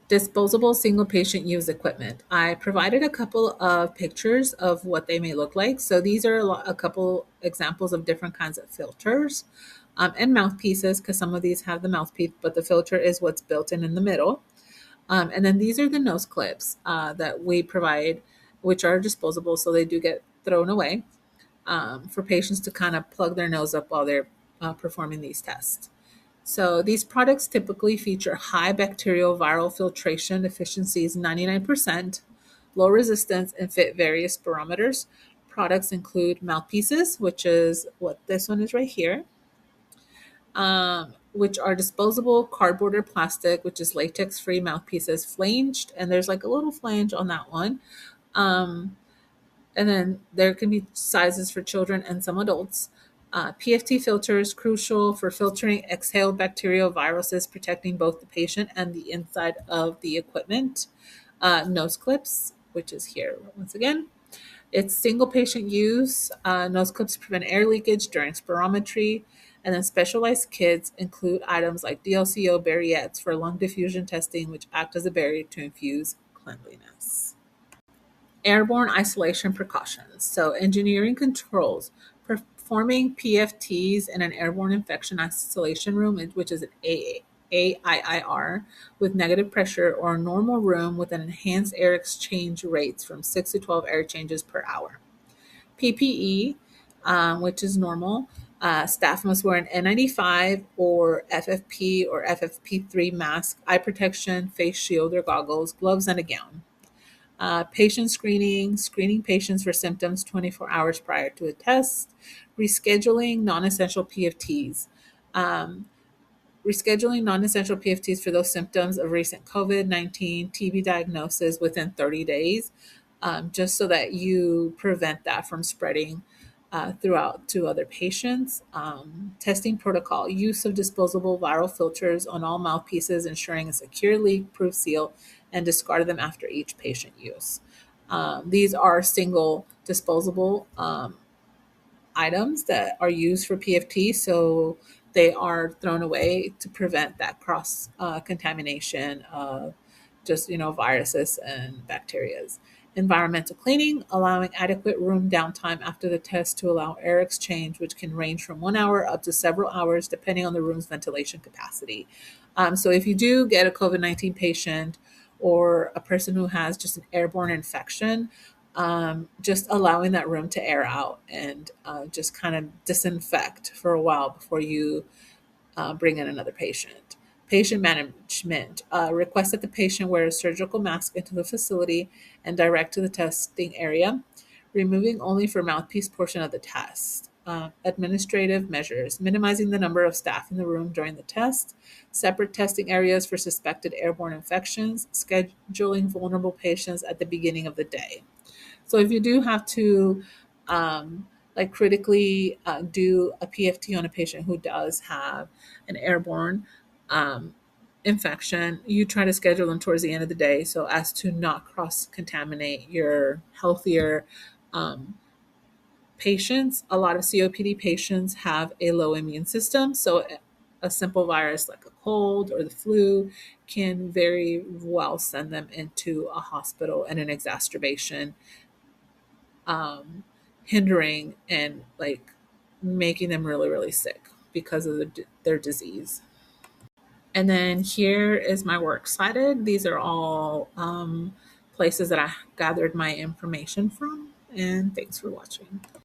Disposable single patient use equipment. I provided a couple of pictures of what they may look like. So these are a couple examples of different kinds of filters and mouthpieces, because some of these have the mouthpiece, but the filter is what's built in the middle. And then these are the nose clips that we provide, which are disposable, so they do get thrown away for patients to kind of plug their nose up while they're performing these tests. So these products typically feature high bacterial viral filtration efficiencies, 99%, low resistance, and fit various barometers. Products include mouthpieces, which is what this one is right here, which are disposable cardboard or plastic, which is latex-free mouthpieces, flanged, and there's like a little flange on that one. Um, and then there can be sizes for children and some adults. PFT filters crucial for filtering exhaled bacterial viruses, protecting both the patient and the inside of the equipment. Nose clips, which is here once again. It's single patient use. Nose clips prevent air leakage during spirometry. And then specialized kits include items like DLCO barriettes for lung diffusion testing, which act as a barrier to infuse cleanliness. Airborne isolation precautions. So, engineering controls. Performing PFTs in an airborne infection isolation room, which is an AIIR, with negative pressure, or a normal room with an enhanced air exchange rates from 6 to 12 air changes per hour. PPE, which is normal. Staff must wear an N95 or FFP or FFP3 mask, eye protection, face shield or goggles, gloves, and a gown. Patient screening, screening patients for symptoms 24 hours prior to a test, rescheduling non essential PFTs. Um, Rescheduling non essential PFTs for those symptoms of recent COVID-19 TB diagnosis within 30 days, just so that you prevent that from spreading throughout to other patients. Testing protocol, use of disposable viral filters on all mouthpieces, ensuring a secure leak proof seal, and discard them after each patient use. These are single disposable items that are used for PFT, so they are thrown away to prevent that cross contamination of just viruses and bacterias. Environmental cleaning, allowing adequate room downtime after the test to allow air exchange, which can range from 1 hour up to several hours depending on the room's ventilation capacity. So if you do get a COVID-19 patient or a person who has just an airborne infection, just allowing that room to air out and just kind of disinfect for a while before you bring in another patient. Patient management. Request that the patient wear a surgical mask into the facility and direct to the testing area, removing only for mouthpiece portion of the test. Administrative measures. Minimizing the number of staff in the room during the test. Separate testing areas for suspected airborne infections. Scheduling vulnerable patients at the beginning of the day. So if you do have to critically do a PFT on a patient who does have an airborne um, infection, you try to schedule them towards the end of the day so as to not cross contaminate your healthier um, patients. A lot of COPD patients have a low immune system, so a simple virus like a cold or the flu can very well send them into a hospital and an exacerbation, um, hindering and like making them really, really sick because of their disease. And then here is my works cited. These are all places that I gathered my information from. And thanks for watching.